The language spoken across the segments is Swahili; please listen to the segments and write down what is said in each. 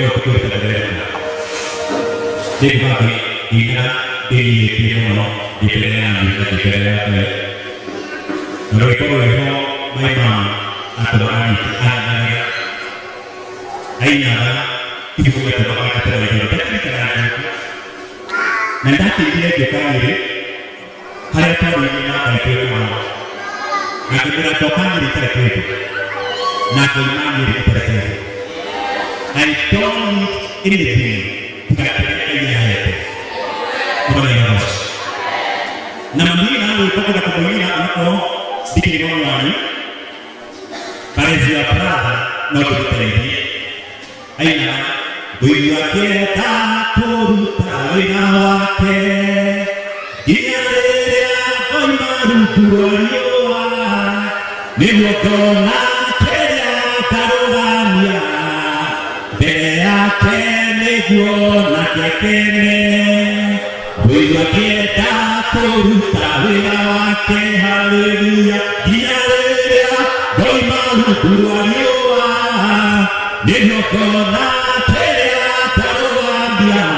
Pero aku tak ada. Jadi bagi kita di mana di pilihan di pilihan mereka boleh memang atau ada ayah ibu kita bapak kita lagi tapi kerana nanti dia juga ini hal itu dimana itu nak kita tokan di tempat itu nak kita di tempat itu I don't need anything tidak ayah itu boleh harus namanya lalu itu kita kembali aku bikin orang ini parece a prata não te tem ainda voy a quedar por una wake dia con maruturia me wotona queria carolania vea que me guona que tiene voy a quedar por una wake aleluya dia Doi malu tuanioa, nino kona terea taroambia,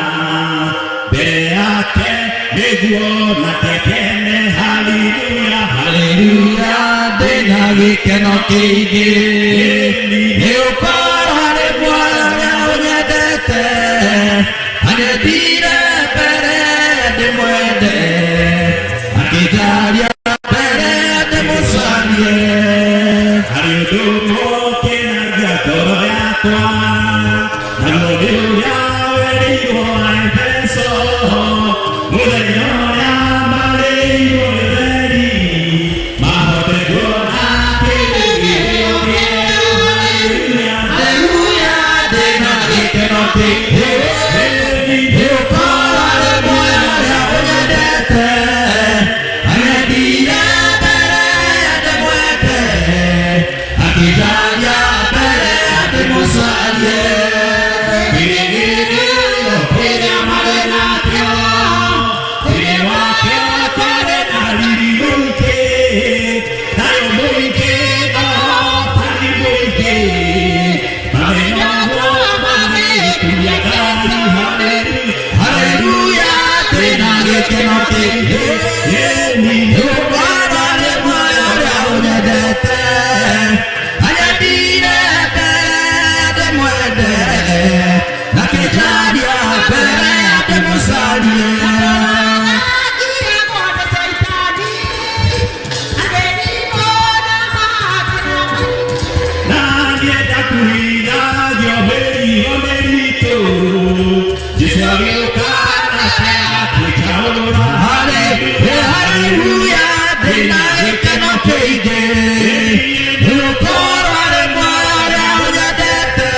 beate neguona tekene, hallelujah, hallelujah, denagi kenokigi, neo parare buona unyadete, hane dire pere de muede, akijaria pere de musanie. Domo che nagia toroyato Hallelujah verigo ai penso Muleñoya maleyo veri Mahote gona che io Hallelujah Hallelujah de nagi che non ti Dio parare buona unyadete Anedia bere de muerte Italia per demostrare Pirigirino per amare natio Pirigirino per amare natio Dai moike, dai moike Mare no, mare tuya casi Alleluia, te nage che non ti Io guardare muore a una dette La che giaria per te musalia Nadie da cuida yo merito Ci sarò cara che ora Alleluia de nage che non crede Lo corare muore a una dette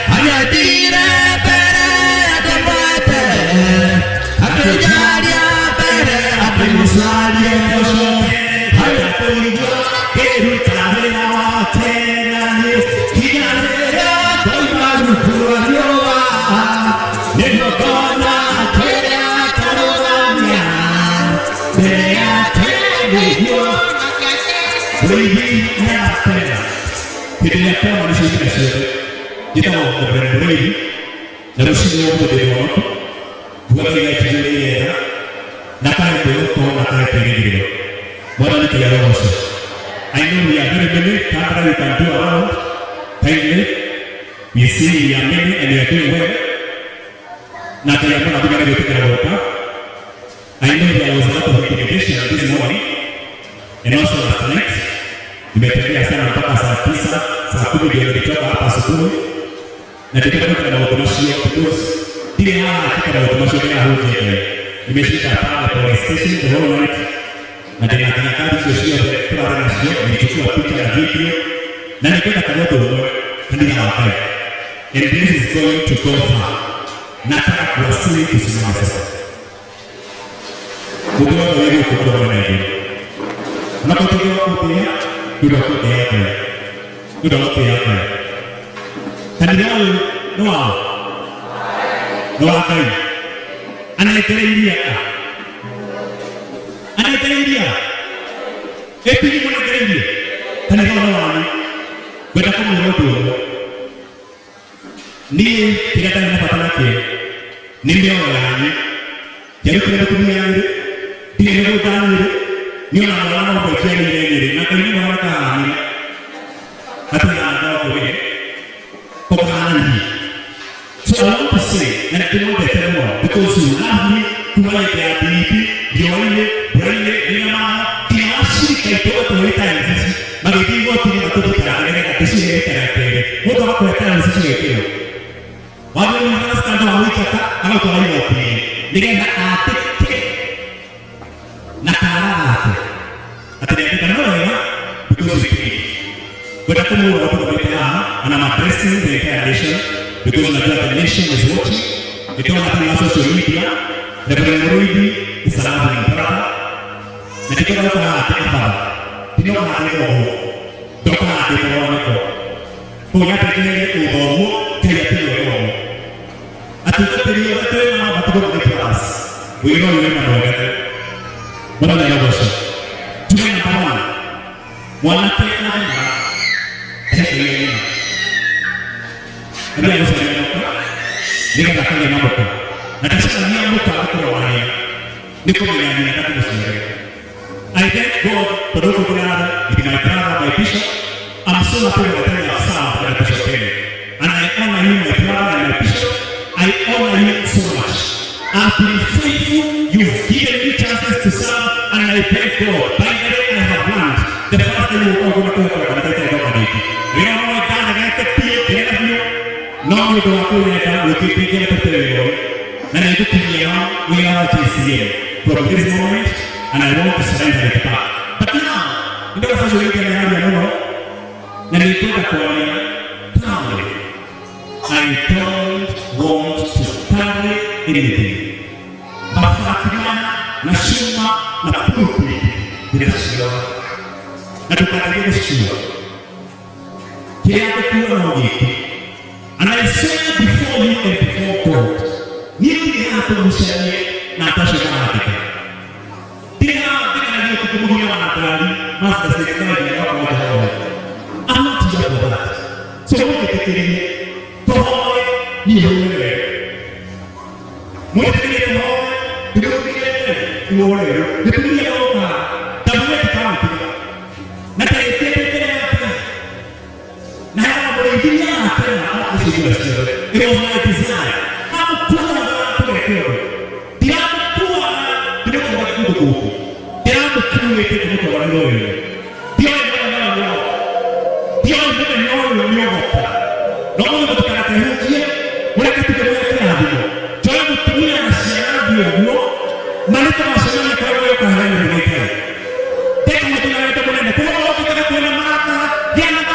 a dire per te muerte a che giaria per a pensare alla tua che ruttare la terra chi era con maruturia nel donna che era carolania beate Dio Brigi nella terra che ti appena si piace kita mau berdua ini, lalu semua berdua, buat kita jadi ya, nakal itu, tuh nakal itu gitu, mana nih tiada masuk. I know we are very many, kamera we can do around, kindly, we see we are many and we are doing well. Nakal yang mana kita ada kita berapa? I know there was a lot of communication this morning, and also last night. Imetembea sana mpaka saa 9, saa 10 ndio nilitoka hapa asubuhi. Na tukatoka na automashi ya kutusi. Dile katika na automashi ya hoje. Nimeshika pale police station the whole night. Na tena kazi sio kwa na sio nilichukua picha ya video. Na nikaenda kwa moto kanisa hapa. And this is going to go far. Nataka kuwasili kusimama sasa. Kutoka wewe kutoka na hiyo. Unapotoka kupia sudah kulihat, Kandidat Noah kan, anak India, Pilih mana India, Kandidat Noah, beda kamu tu, niĩ kĩrĩa ndarĩ na bata nakĩo nĩ mĩoyo yanyu njarutire mũtumia Nyĩrĩ ndirĩ mĩgũnda Nyĩrĩ nĩona mwana no gũciarĩire Nyĩrĩ na Ngai nĩ mwana kahanire hatirĩ na ngũrĩre kũkahana. So I want to say that I want to tell you because you love me to like their baby, Yoye, Braille, Dinama, Tinashi, Kaito, Times, Magadi, what you want to do, and this is a what about the time situation? What do you understand how we cut out of my opinion? They get Nakara at the end of the because we pay. But I come over to the Beta and I'm addressing the entire nation. Because the nation is watching, we don't have to social media, the Reverend is allowed in Prague, and they don't have to take a they don't have to go home, don't have to go home, who have to go home, take a home. At the time, I have to go to the class. We don't remember that. But I know what today, one take another. Ndio ndio nakafanya mambo kwa nataka mambo kwa watu wa haya niko mwenyewe nataka kusimulia. I thank God for the God in my brother, my bishop. I'm so happy with the sound of the bishop and I honor you, my brother and my bishop. I honor you so much. I've been faithful. You've given me chances to serve and I thank God. By the way, I have learned the first thing we're going to talk about. We don't know what God has to be. No, we don't have to we keep it up to the and I get to be around, we are TCA from this moment, and I want to surrender it back. But now, you know what I'm saying? Now you put a corner, I don't want to carry anything. But Fatima, Nashima, Napupi, the Nashima, Natukaka, here are the two of and I say before you and before God, you have to share Natasha Kanaka. They have to do Master Secretary. I'm not here for that. So what you take for you what you get you don't get you are the Pia, the way to come. Not it was my desire. How poor I to the the other poor, the other created to the lawyer. The other no one of the character here. When I get to the way join with me and share you. Malika Masana Kawaka and later. Take me to the poor, the Martha, the Anna,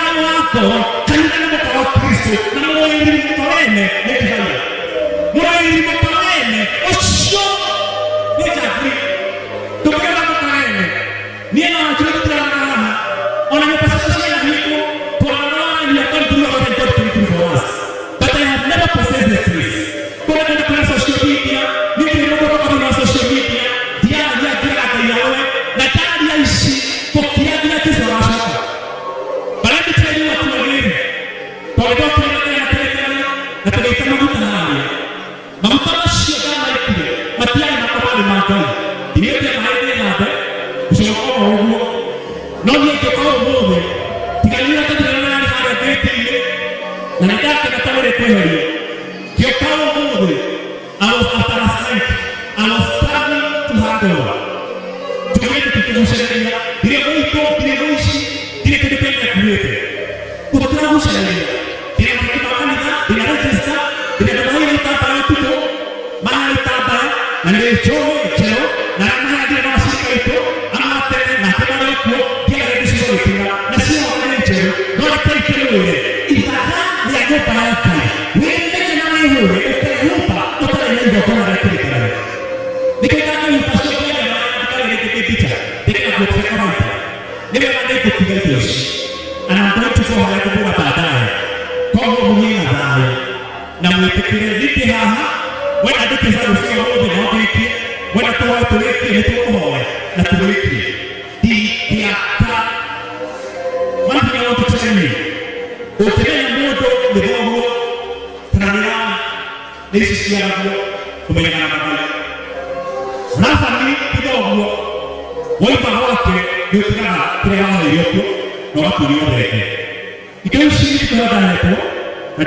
One thing I want to tell you, nisi siarago kumenyana na nasa ni kidogo waipa wake ndio kreana yopo na watu walioreke ikiwa shiriki kwa hapo na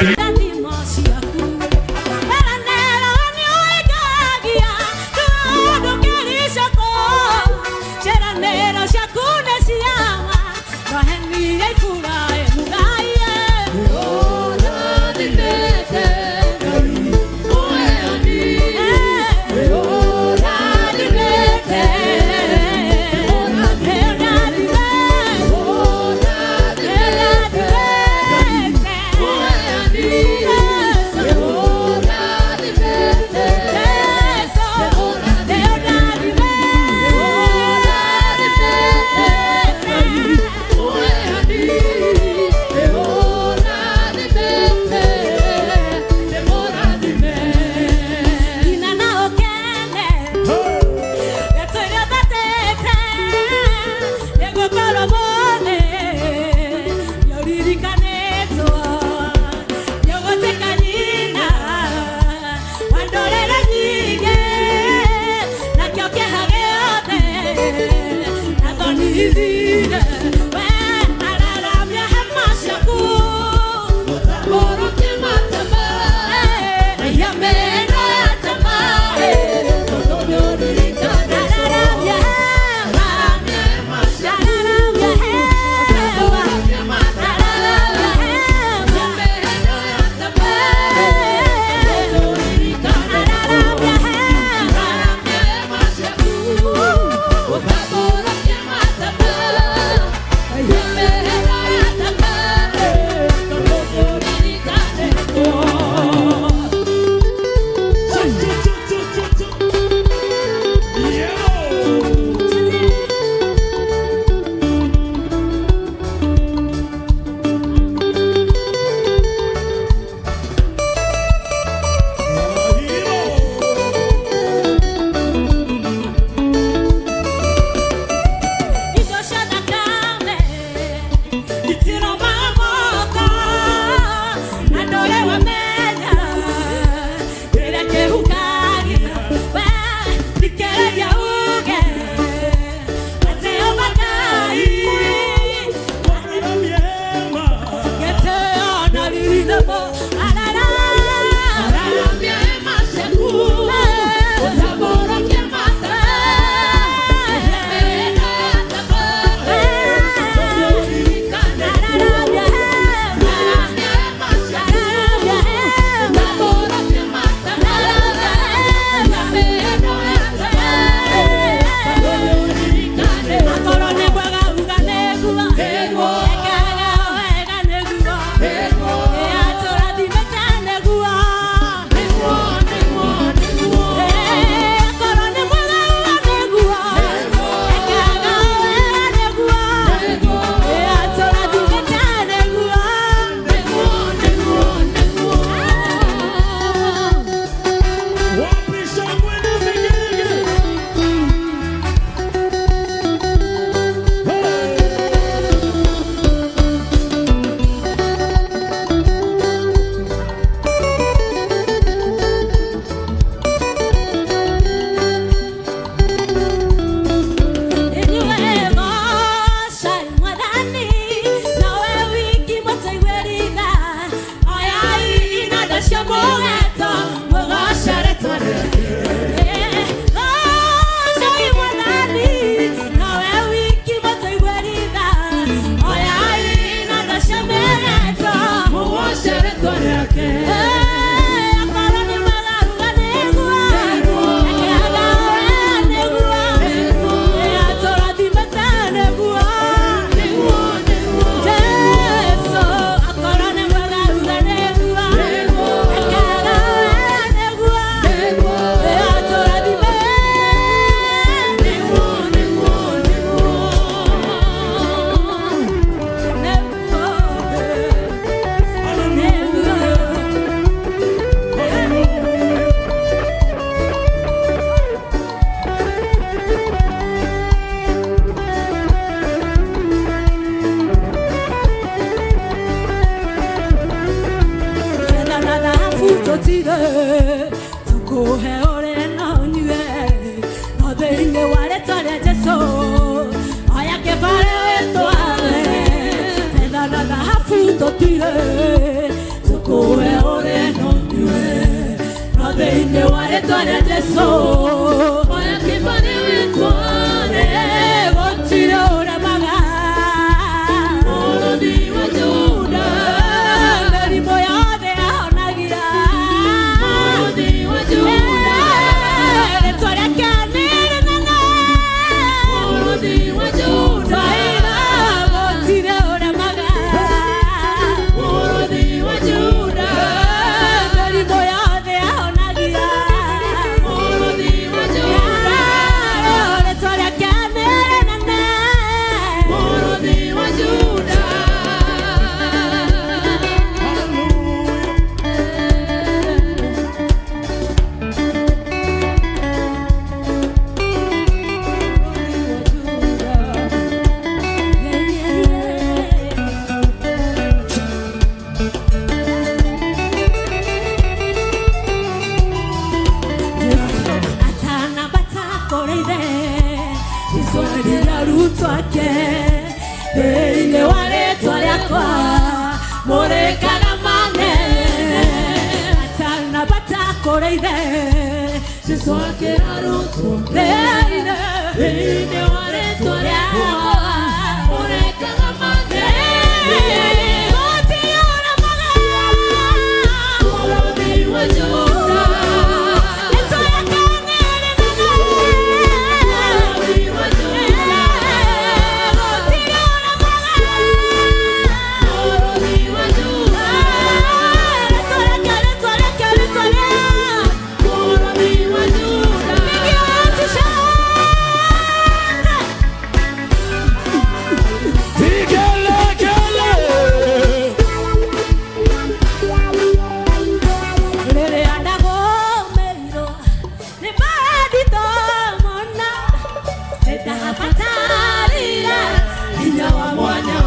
gotire tukuhe ore no nyue no thĩinĩ wa rĩtwa rĩa Jesũ oya kĩbarĩ wĩtware betha na thahabu tũtire tukuhe ore no nyue no thĩinĩ wa rĩtwa rĩa Jesũ oya kĩbarĩ wĩtware gotire ũremaga mũrũthi wa Juda mĩrimũ yothe ahonagia mũrũthi wa Juda rĩtwa rĩake nĩ rĩnene mũrũthi wa Juda gotire ũremaga mũrũthi wa Juda mĩrimũ yothe ahonagia mũrũthi wa Juda rĩtwa rĩake nĩ rĩnene mũrũthi wa Juda. Thĩinĩ wa rĩtwa rĩakwa mũrĩkaga manene atanambata kũrĩ ithe Jesũ akĩrarũtwo thĩinĩ wa rĩtwa rĩakwa mũrĩkaga manene gũtirĩ ũremaga mũrũthi wa Juda rĩtwa rĩake nĩ rĩnene mũrũthi wa Juda gũtirĩ ũremaga mũrũthi wa Juda rĩtwa rĩake mũrũthi wa Juda rĩrĩa ndagũmĩirwo nĩ maandĩko mũno nĩndabatarire hinya wa mwanya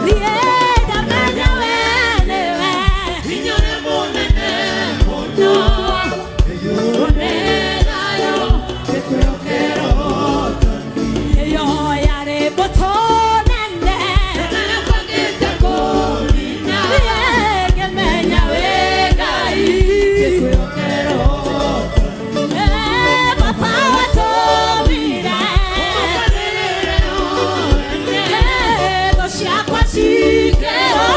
niĩ ndamenya we nĩwe hinya ũrĩa mũnene mũno ũnegayo gĩkwĩrokero ĩyo yarĩ mbũtũ nene ĩrĩa kũnina niĩ ngĩmenya wĩ Ngai gĩkwĩrokero baba watũmire thũ ciakwa cikĩrwo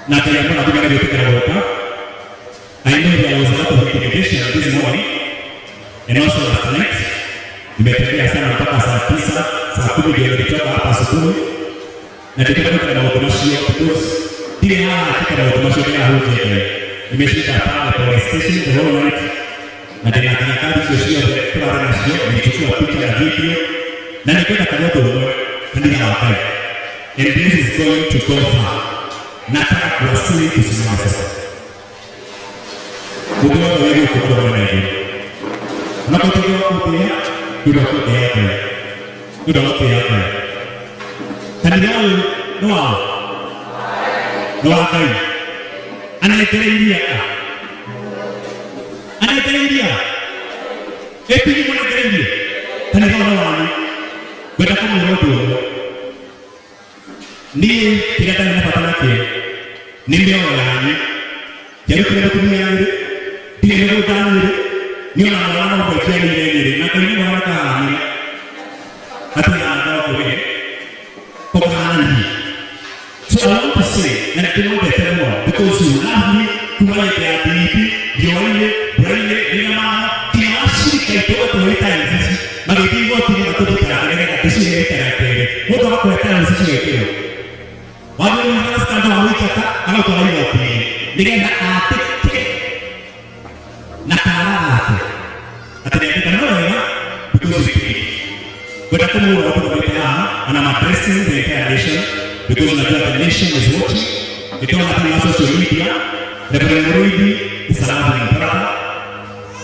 na kaya mbona kuna vitu kana boka. I know there was a lot of intimidation this morning and also last night. Nimetembea sana mpaka saa 9, saa 10 ndio nilitoka hapa asubuhi. Na nikaenda na automation because ile katika automation ya hotel. Nimeshika pale kwa station the whole night. Na tena kazi sio kwa na sio nilichukua picha na video. Na nikaenda kidogo kanisa hapa. And this is going to go far. Nataka kuwasili kusimama sasa. Kutoka wewe kutoka na hiyo. Unapotoka kutia kutoka yako. Kutoka yako. Kanisa Noa kai. Anayetelia. Epi ni mwana telia. Kanisa Noa. Kwenda kwa mmoja. Ndiye kirata ninapatana kia. Nimeona yale kuna kutumia yale. Ndiye ndio tani. Niona wana kwa chini ile. Na kwa nini wana kama hata ndio kwa Kokani. So I want to say that I want to tell you because you love me, you want to have me, you want me, bring me, you know, you actually can do it all the time. But if you want to do it all the time, this is it. What do I tell you? What do you understand how we get that? I'm not going to help you. They get that Nakara. At the end of the day, because but I come over to the and I'm addressing the entire nation because the nation is watching. It don't happen on social media. The Reverend is allowed in Praga.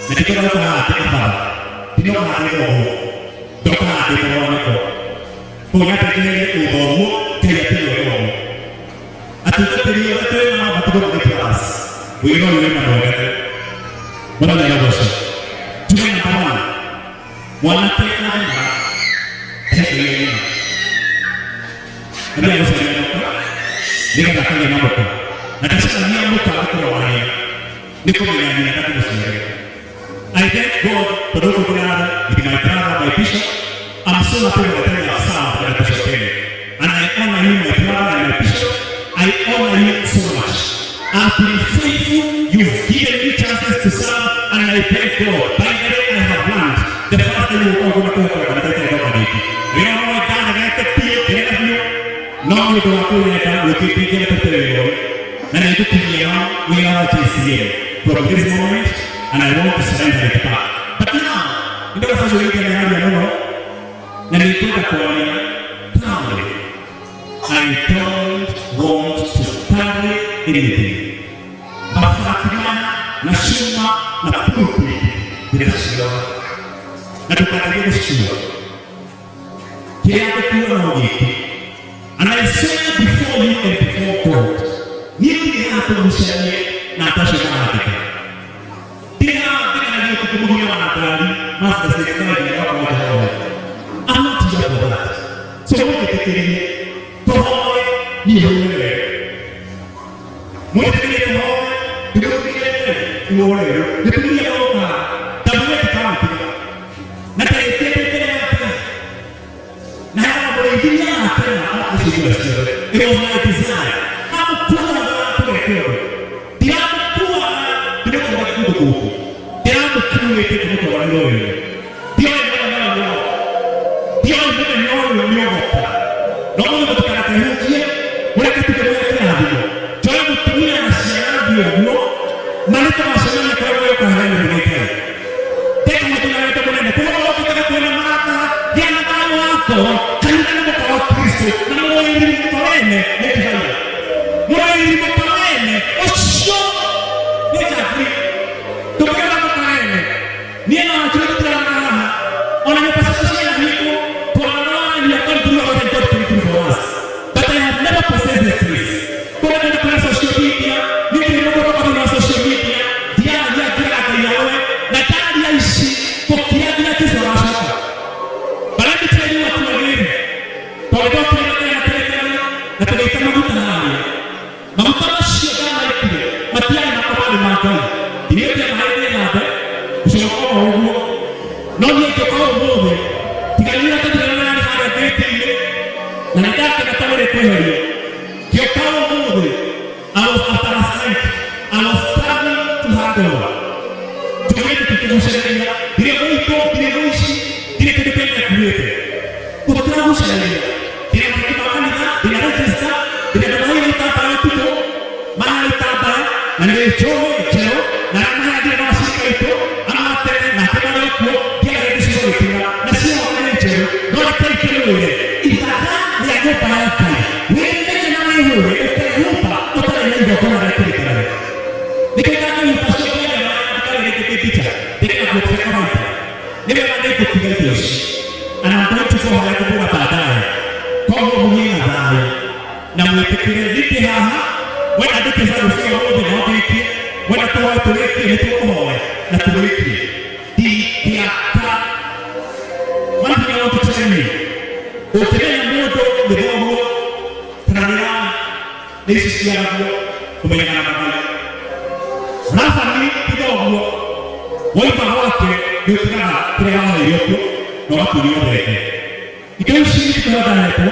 The people of the Praga, you know how they go. Don't have to go on the go. Who have to get to go, take it to go. At the period of the time, I go to the class. We don't remember that. What are the others? Today, one take another. Ndio anasema ndio anafanya mambo kwa. Nataka niamue kwa watu wa wale. Niko mimi nataka kusimulia. I thank God for the God with my brother, my bishop. I'm so happy to tell you something that Bishop Kenny. And I honor you, my brother and my bishop. I honor you so much. I've been faithful. You've given me chances to serve, and I thank God. By the way, I have learned the first thing you are going to talk about. You know what God has to tell you? No, you don't have to let out. We keep it to tell you. And I look to you, we are TCA from this moment, and I want to surrender it back. But now, you know what I'm saying? And you put a corner, family. I don't want to carry anything. But Fatima, Nashima, Napupi, the Nashima. And you can get a shoe. And I say before you and before God, you have to say, Natasha Natica. I'm not here for that. So what do you think? For all you what do you think? You don't get it. You want it. You don't get it. The way to come to you. Not a it was my desire. I'm poor to the people. They are poor to the people. They are the created to the world. They are the world. They are the world. No one of the characters here. What I get to the world. Join with me and share the world. Manita was a little bit of a hand. They come to the world. They come to the world. They are the world. after last night, I was traveling to Handover. Tukienda tukimusharia, ile wito, ile wishi, ile kidependa kuwete. Kutumusharia. Ile mtakibakani na, ile register, ile dabaini tapa yetu, mahali tapa, na ile choo, na mahali ya wasika ito, ama tena na kama yuko, kia register yote, na sio wale choo, ndio take ile. Itaka ya kupa yake. Wewe na wewe, utakupa, utaenda kwa rafiki yako. Nikitaka nipashe and I'm going to go ahead and put a die. Come on, you die. Now we take it when I get to say, oh, the body, when I go out to make it to all, not to make it. One thing I want to tell you, okay, I'm going to go the whole Trana, this is the other one. Nafani, the dog. Waipa wake ndio tunataka yote na watu waliorejea. Ikiwa shirika la hapo